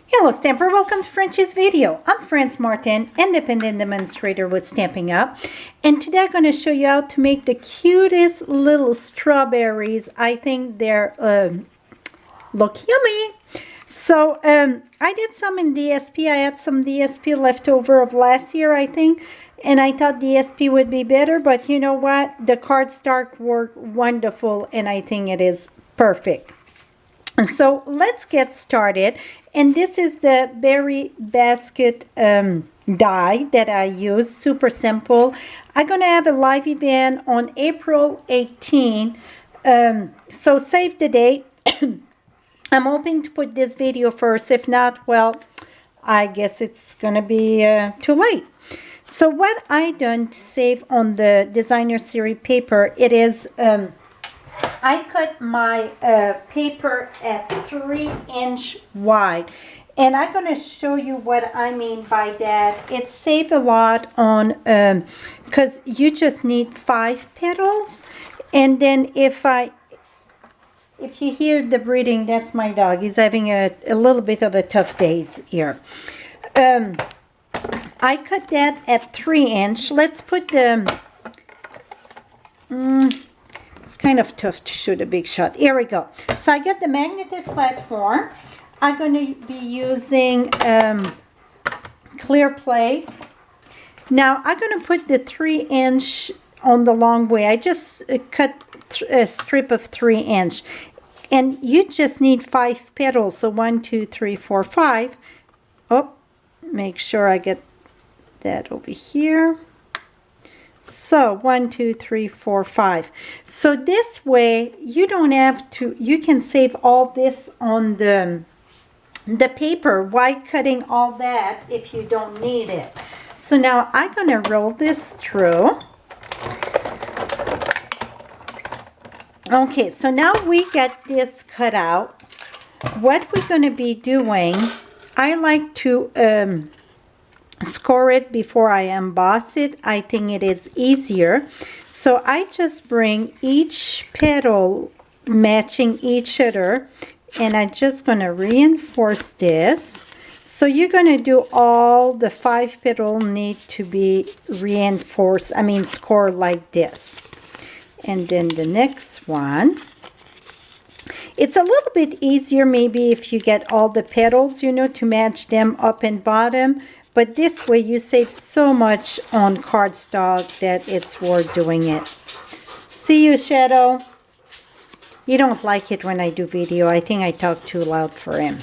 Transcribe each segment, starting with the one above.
Hello Stamper, welcome to Frenchie's video. I'm France Martin, independent demonstrator with Stampin' Up. And today I'm going to show you how to make the cutest little strawberries. I think they're look yummy. So I did some in DSP. I had some DSP left over of last year, I think. And I thought DSP would be better, but you know what? The cardstock worked wonderful and I think it is perfect. So let's get started. And this is the berry basket die that I use, super simple. I'm going to have a live event on April 18. So save the date. I'm hoping to put this video first. If not, well, I guess it's going to be too late. So what I done to save on the designer series paper, it is... I cut my paper at 3-inch wide, and I'm going to show you what I mean by that. It saves a lot on, because you just need 5 petals, and then if you hear the breathing, that's my dog. He's having a little bit of a tough day here. I cut that at 3-inch. Let's put the... it's kind of tough to shoot a big shot. Here we go. So I got the magnetic platform. I'm going to be using clear plate. Now I'm going to put the 3-inch on the long way. I just cut a strip of 3-inch. And you just need 5 petals. So 1, 2, 3, 4, 5. Oh, make sure I get that over here. So 1, 2, 3, 4, 5. So this way you don't have to, you can save all this on the paper. Why cutting all that if you don't need it? So now I'm going to roll this through. Okay, so now we get this cut out. What we're going to be doing, I like to score it before I emboss it. I think it is easier. So I just bring each petal matching each other, and I'm just going to reinforce this. So you're going to do all the 5 petals need to be reinforced, scored like this. And then the next one. It's a little bit easier maybe if you get all the petals, to match them up and bottom. But this way you save so much on cardstock that it's worth doing it. See you, Shadow. You don't like it when I do video. I think I talk too loud for him.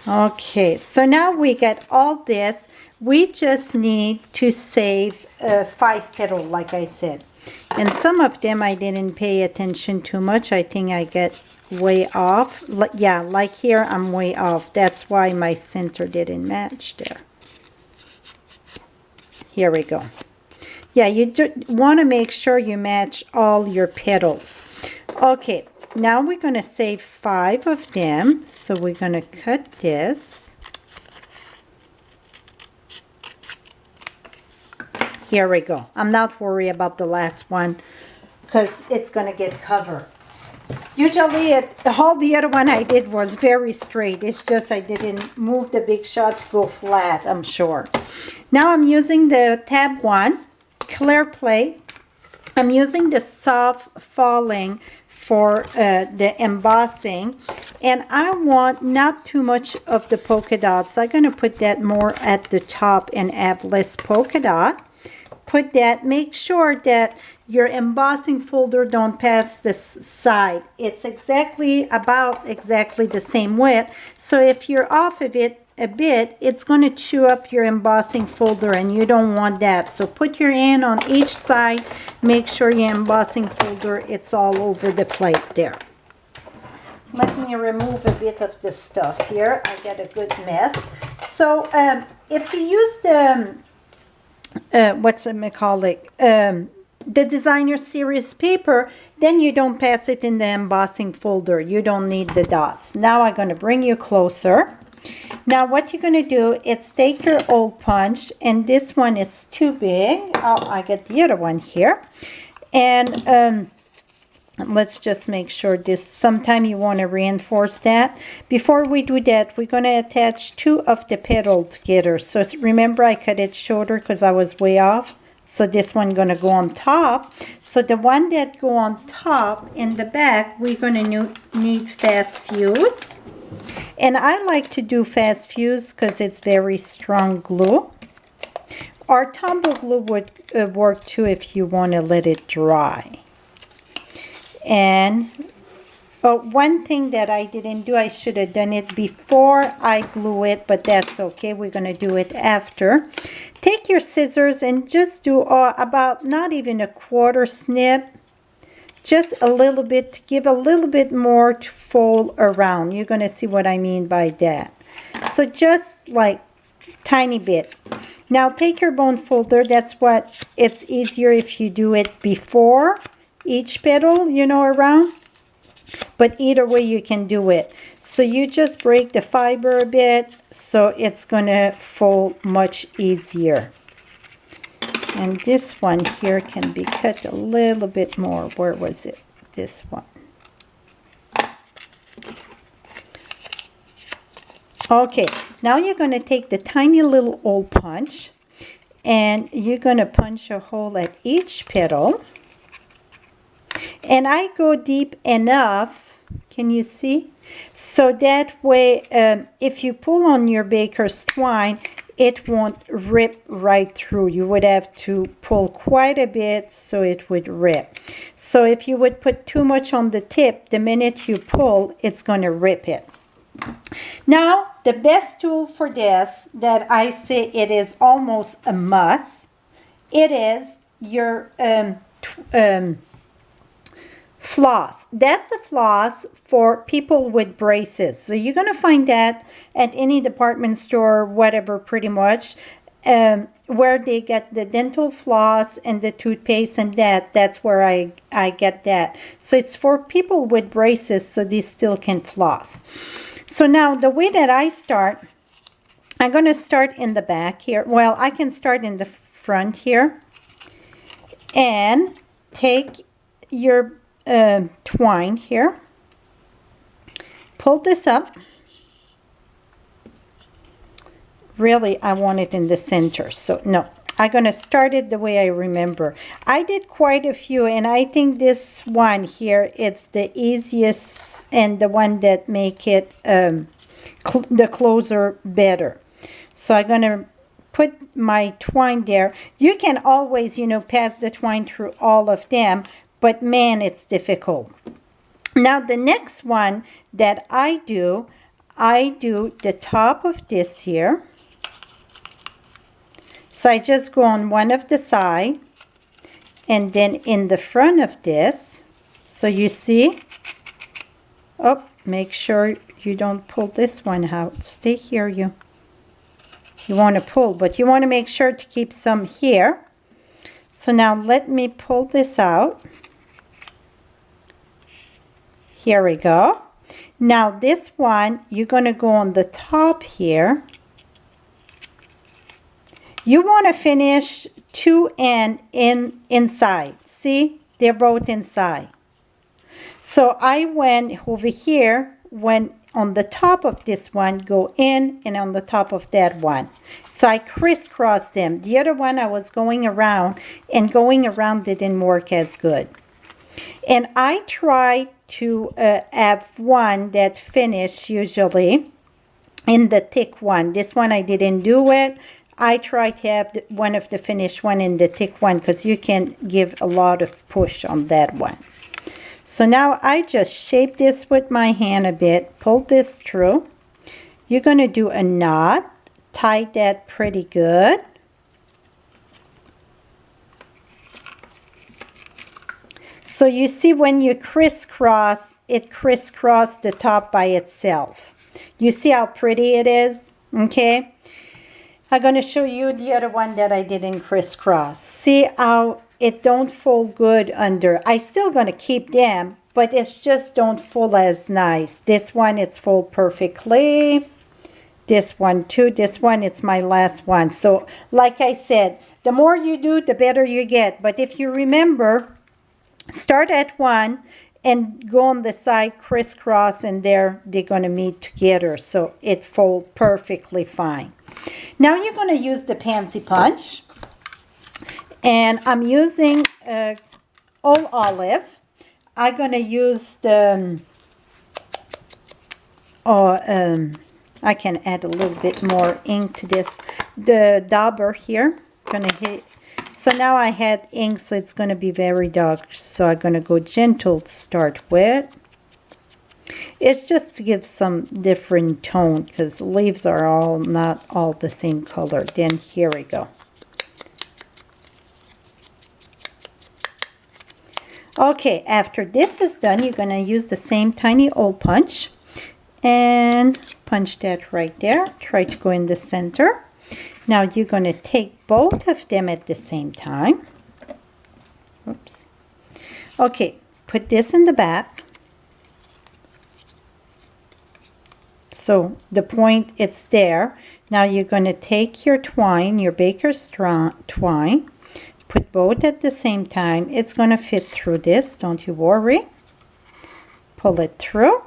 Okay, so now we got all this. We just need to save 5 petals, like I said. And some of them I didn't pay attention too much. I think I get way off. Yeah, like here I'm way off. That's why my center didn't match there. Here we go. Yeah, you want to make sure you match all your petals. Okay, now we're going to save 5 of them. So we're going to cut this. Here we go. I'm not worried about the last one because it's going to get covered. Usually all the other one I did was very straight. It's just I didn't move the big shot to go flat, I'm sure. Now I'm using the tab 1 clear plate. I'm using the soft falling for the embossing. And I want not too much of the polka dots. I'm going to put that more at the top and have less polka dot. Put that, make sure that your embossing folder don't pass this side. It's about exactly the same width. So if you're off of it a bit, it's going to chew up your embossing folder and you don't want that. So put your hand on each side. Make sure your embossing folder, it's all over the plate there. Let me remove a bit of the stuff here. I got a good mess. So if you use the the designer series paper, then you don't pass it in the embossing folder. You don't need the dots. Now I'm going to bring you closer. Now what you're going to do is take your old punch, and this one it's too big. Oh, I get the other one here. And Let's just make sure this, sometime you want to reinforce that. Before we do that, we're going to attach 2 of the petal together. So remember, I cut it shorter because I was way off. So this one going to go on top. So the one that go on top in the back, we're going to need fast fuse. And I like to do fast fuse because it's very strong glue. Or tumble glue would work too if you want to let it dry. And one thing that I didn't do, I should have done it before I glue it, but that's okay. We're going to do it after. Take your scissors and just do about not even a quarter snip. Just a little bit to give a little bit more to fold around. You're going to see what I mean by that. So just like tiny bit. Now take your bone folder. That's what it's easier if you do it before each petal, you know, around. But either way you can do it. So you just break the fiber a bit so it's going to fold much easier. And this one here can be cut a little bit more. Where was it? This one. Okay, now you're going to take the tiny little hole punch and you're going to punch a hole at each petal. And I go deep enough, can you see? So that way, if you pull on your baker's twine, it won't rip right through. You would have to pull quite a bit so it would rip. So if you would put too much on the tip, the minute you pull, it's going to rip it. Now, the best tool for this, that I say it is almost a must, it is your floss. That's a floss for people with braces. So you're going to find that at any department store, whatever, pretty much, where they get the dental floss and the toothpaste and that's where I get that. So it's for people with braces so they still can floss. So now the way that I start, I'm going to start in the back here. Well, I can start in the front here and take your twine here, pull this up. Really, I want it in the center, so no, I'm gonna start it the way I remember. I did quite a few, and I think this one here, it's the easiest and the one that make it the closer better. So I'm gonna put my twine there. You can always, you know, pass the twine through all of them, but man, it's difficult. Now the next one that I do the top of this here. So I just go on one of the side and then in the front of this. So you see, oh, make sure you don't pull this one out. Stay here, you want to pull, but you want to make sure to keep some here. So now let me pull this out. Here we go. Now this one, you're going to go on the top here. You want to finish 2 and inside. See, they're both inside. So I went over here, went on the top of this one, go in, and on the top of that one. So I crisscrossed them. The other one I was going around, and going around didn't work as good. And I try to have one that finish usually in the thick one. This one I didn't do it. I try to have one of the finished one in the thick one because you can give a lot of push on that one. So now I just shape this with my hand a bit, pull this through. You're going to do a knot, tie that pretty good. So you see when you crisscross, it crisscross the top by itself. You see how pretty it is? Okay. I'm going to show you the other one that I didn't crisscross. See how it don't fold good under. I still going to keep them, but it's just don't fold as nice. This one, it's fold perfectly. This one too. This one, it's my last one. So like I said, the more you do, the better you get. But if you remember, start at 1 and go on the side crisscross, and there they're going to meet together, so it folds perfectly fine. Now you're going to use the pansy punch, and I'm using all olive. I'm going to use the I can add a little bit more ink to this. The dauber here, gonna hit. So now I had ink, so it's gonna be very dark. So I'm gonna go gentle to start with. It's just to give some different tone, because leaves are all not all the same color. Then here we go. Okay, after this is done, you're gonna use the same tiny hole punch and punch that right there. Try to go in the center. Now you're going to take both of them at the same time. Oops. Okay, put this in the back. So the point, it's there. Now you're going to take your twine, your baker's twine, put both at the same time. It's going to fit through this, don't you worry. Pull it through.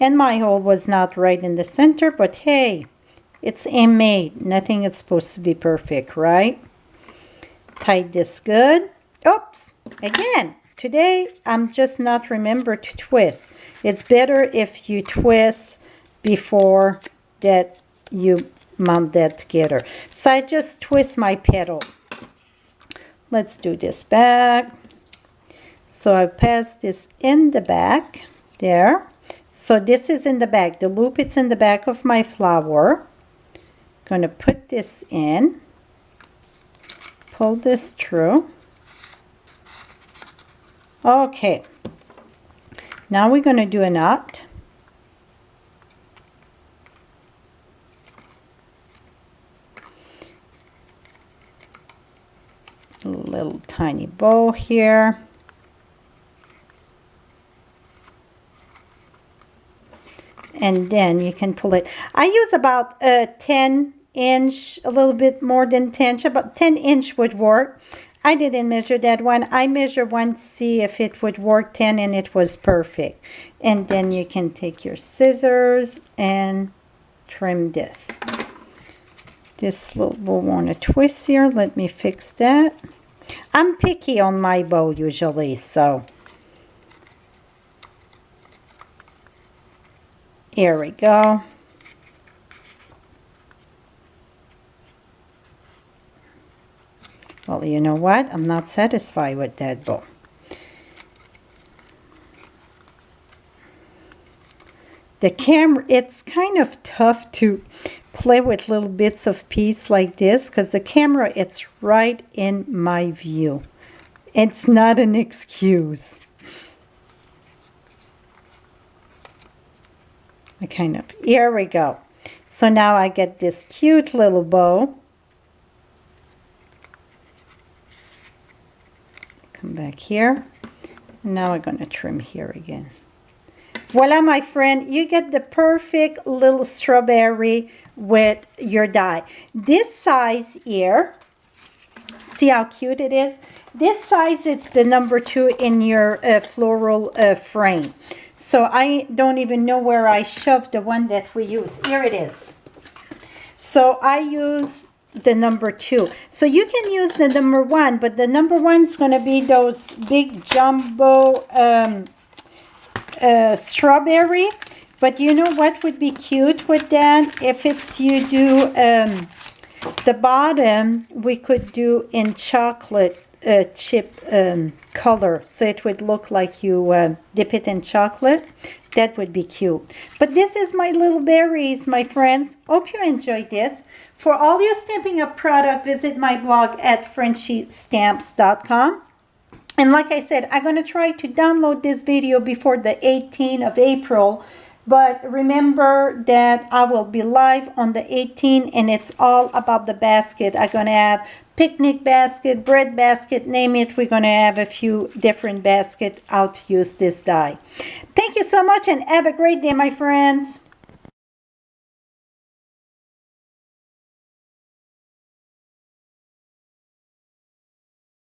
And my hole was not right in the center, but hey, it's handmade. Nothing is supposed to be perfect, right? Tied this good. Oops, again, today I'm just not remember to twist. It's better if you twist before that you mount that together. So I just twist my petal. Let's do this back. So I pass this in the back there. So this is in the back. The loop, it's in the back of my flower. Going to put this in. Pull this through. Okay. Now we're going to do a knot. A little tiny bow here. And then you can pull it. I use about a 10 inch, a little bit more than 10 inch, about 10 inch would work. I didn't measure that one. I measured one to see if it would work 10, and it was perfect. And then you can take your scissors and trim this. This little, we'll want to twist here. Let me fix that. I'm picky on my bow usually, so. Here we go. Well, you know what? I'm not satisfied with that bow. The camera, it's kind of tough to play with little bits of piece like this, because the camera, it's right in my view. It's not an excuse. Here we go. So now I get this cute little bow. Come back here. And now I'm going to trim here again. Voila, my friend, you get the perfect little strawberry with your die. This size here, see how cute it is? This size, it's the number 2 in your floral frame. So I don't even know where I shoved the one that we use. Here it is. So I use the number 2. So you can use the number 1, but the number 1 is going to be those big jumbo strawberry. But you know what would be cute with that? If it's you do the bottom, we could do in chocolate chip color, so it would look like you dip it in chocolate. That would be cute. But this is my little berries, my friends. Hope you enjoyed this. For all your Stampin' Up! Product, visit my blog at FrenchieStamps.com. And like I said, I'm going to try to download this video before the 18th of April. But remember that I will be live on the 18th, and it's all about the basket. I'm going to have picnic basket, bread basket, name it. We're going to have a few different baskets. How to use this die. Thank you so much, and have a great day, my friends.